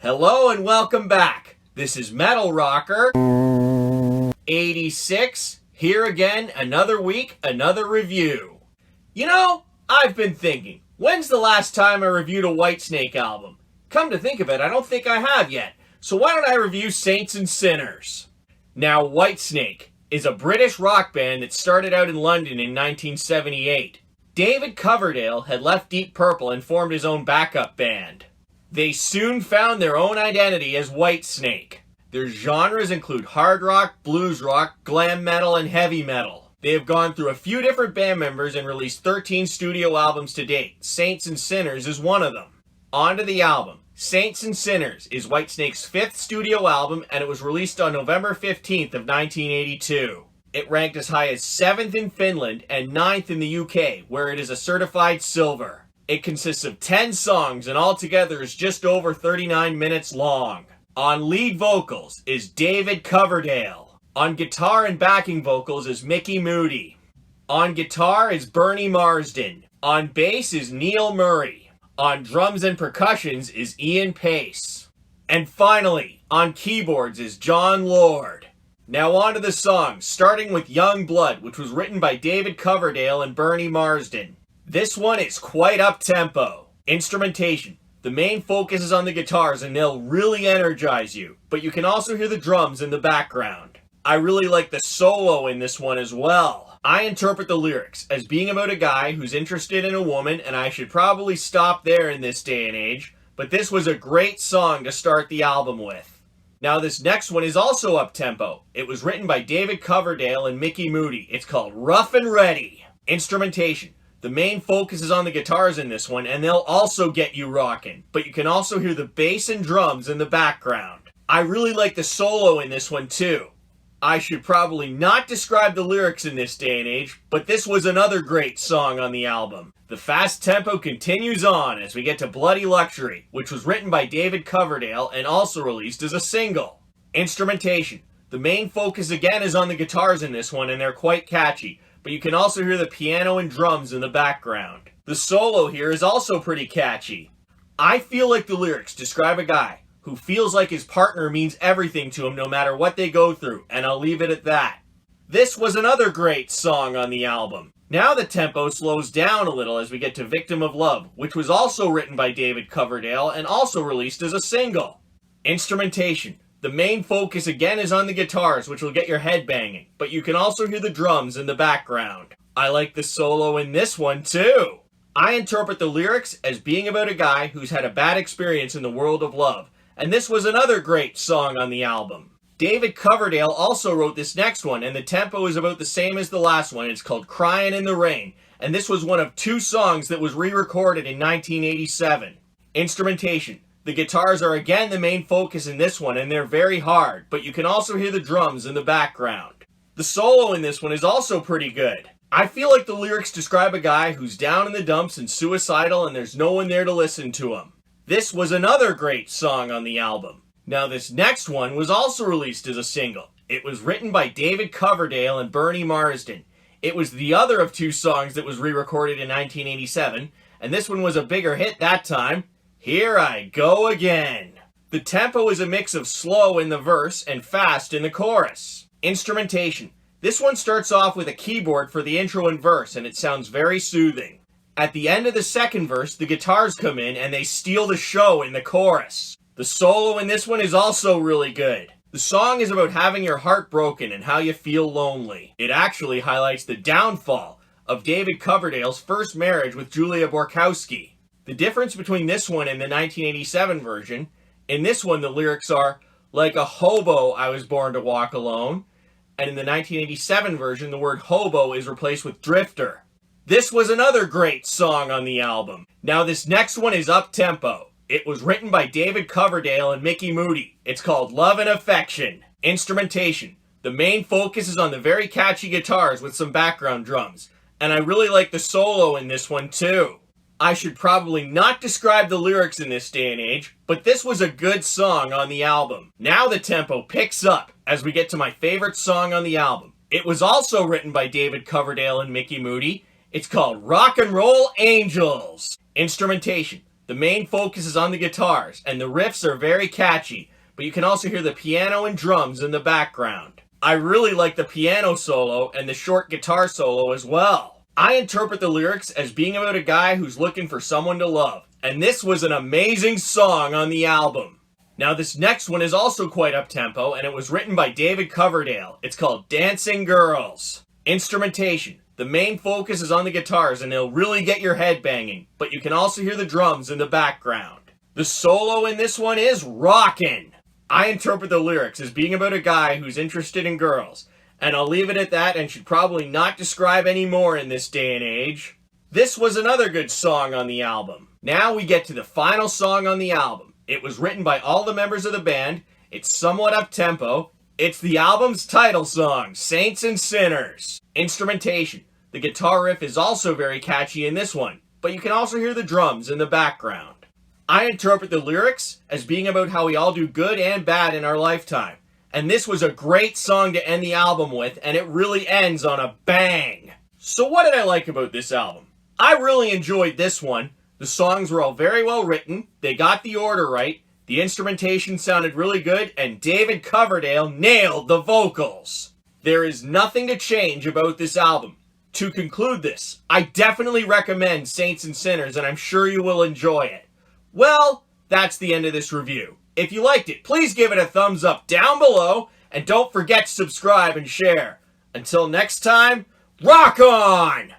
Hello and welcome back. This is Metal Rocker 86. Here again, another week, another review. You know, I've been thinking, when's the last time I reviewed a Whitesnake album? Come to think of it, I don't think I have yet. So why don't I review Saints and Sinners? Now, Whitesnake is a British rock band that started out in London in 1978. David Coverdale had left Deep Purple and formed his own backup band. They soon found their own identity as Whitesnake. Their genres include hard rock, blues rock, glam metal, and heavy metal. They have gone through a few different band members and released 13 studio albums to date. Saints and Sinners is one of them. On to the album. Saints and Sinners is Whitesnake's fifth studio album, and it was released on November 15th of 1982. It ranked as high as 7th in Finland and 9th in the UK, where it is a certified silver. It consists of 10 songs and altogether is just over 39 minutes long. On lead vocals is David Coverdale. On guitar and backing vocals is Mickey Moody. On guitar is Bernie Marsden. On bass is Neil Murray. On drums and percussions is Ian Pace. And finally, on keyboards is John Lord. Now on to the songs, starting with Young Blood, which was written by David Coverdale and Bernie Marsden. This one is quite up-tempo. Instrumentation. The main focus is on the guitars and they'll really energize you, but you can also hear the drums in the background. I really like the solo in this one as well. I interpret the lyrics as being about a guy who's interested in a woman, and I should probably stop there in this day and age, but this was a great song to start the album with. Now this next one is also up-tempo. It was written by David Coverdale and Mickey Moody. It's called Rough and Ready. Instrumentation. The main focus is on the guitars in this one, and they'll also get you rocking, but you can also hear the bass and drums in the background. I really like the solo in this one too. I should probably not describe the lyrics in this day and age, but this was another great song on the album. The fast tempo continues on as we get to Bloody Luxury, which was written by David Coverdale and also released as a single. Instrumentation. The main focus again is on the guitars in this one, and they're quite catchy, but you can also hear the piano and drums in the background. The solo here is also pretty catchy. I feel like the lyrics describe a guy who feels like his partner means everything to him no matter what they go through, and I'll leave it at that. This was another great song on the album. Now the tempo slows down a little as we get to Victim of Love, which was also written by David Coverdale and also released as a single. Instrumentation. The main focus again is on the guitars, which will get your head banging, but you can also hear the drums in the background. I like the solo in this one too. I interpret the lyrics as being about a guy who's had a bad experience in the world of love, and this was another great song on the album. David Coverdale also wrote this next one, and the tempo is about the same as the last one. It's called Crying in the Rain, and this was one of 2 songs that was re-recorded in 1987. Instrumentation. The guitars are again the main focus in this one, and they're very hard, but you can also hear the drums in the background. The solo in this one is also pretty good. I feel like the lyrics describe a guy who's down in the dumps and suicidal, and there's no one there to listen to him. This was another great song on the album. Now this next one was also released as a single. It was written by David Coverdale and Bernie Marsden. It was the other of 2 songs that was re-recorded in 1987, and this one was a bigger hit that time. Here I Go Again. The tempo is a mix of slow in the verse and fast in the chorus. Instrumentation. This one starts off with a keyboard for the intro and verse, and it sounds very soothing. At the end of the second verse, the guitars come in and they steal the show in the chorus. The solo in this one is also really good. The song is about having your heart broken and how you feel lonely. It actually highlights the downfall of David Coverdale's first marriage with Julia Borkowski. The difference between this one and the 1987 version, in this one the lyrics are, like a hobo I was born to walk alone, and in the 1987 version the word hobo is replaced with drifter. This was another great song on the album. Now this next one is up-tempo. It was written by David Coverdale and Mickey Moody. It's called Love and Affection. Instrumentation. The main focus is on the very catchy guitars with some background drums, and I really like the solo in this one too. I should probably not describe the lyrics in this day and age, but this was a good song on the album. Now the tempo picks up as we get to my favorite song on the album. It was also written by David Coverdale and Mickey Moody. It's called Rock and Roll Angels. Instrumentation. The main focus is on the guitars, and the riffs are very catchy, but you can also hear the piano and drums in the background. I really like the piano solo and the short guitar solo as well. I interpret the lyrics as being about a guy who's looking for someone to love, and this was an amazing song on the album. Now this next one is also quite up-tempo, and it was written by David Coverdale. It's called Dancing Girls. Instrumentation. The main focus is on the guitars, and they'll really get your head banging, but you can also hear the drums in the background. The solo in this one is rockin'. I interpret the lyrics as being about a guy who's interested in girls, and I'll leave it at that and should probably not describe any more in this day and age. This was another good song on the album. Now we get to the final song on the album. It was written by all the members of the band. It's somewhat up-tempo. It's the album's title song, Saints and Sinners. Instrumentation. The guitar riff is also very catchy in this one, but you can also hear the drums in the background. I interpret the lyrics as being about how we all do good and bad in our lifetime. And this was a great song to end the album with, and it really ends on a bang. So what did I like about this album? I really enjoyed this one. The songs were all very well written, they got the order right, the instrumentation sounded really good, and David Coverdale nailed the vocals. There is nothing to change about this album. To conclude this, I definitely recommend Saints and Sinners, and I'm sure you will enjoy it. Well, that's the end of this review. If you liked it, please give it a thumbs up down below, and don't forget to subscribe and share. Until next time, rock on!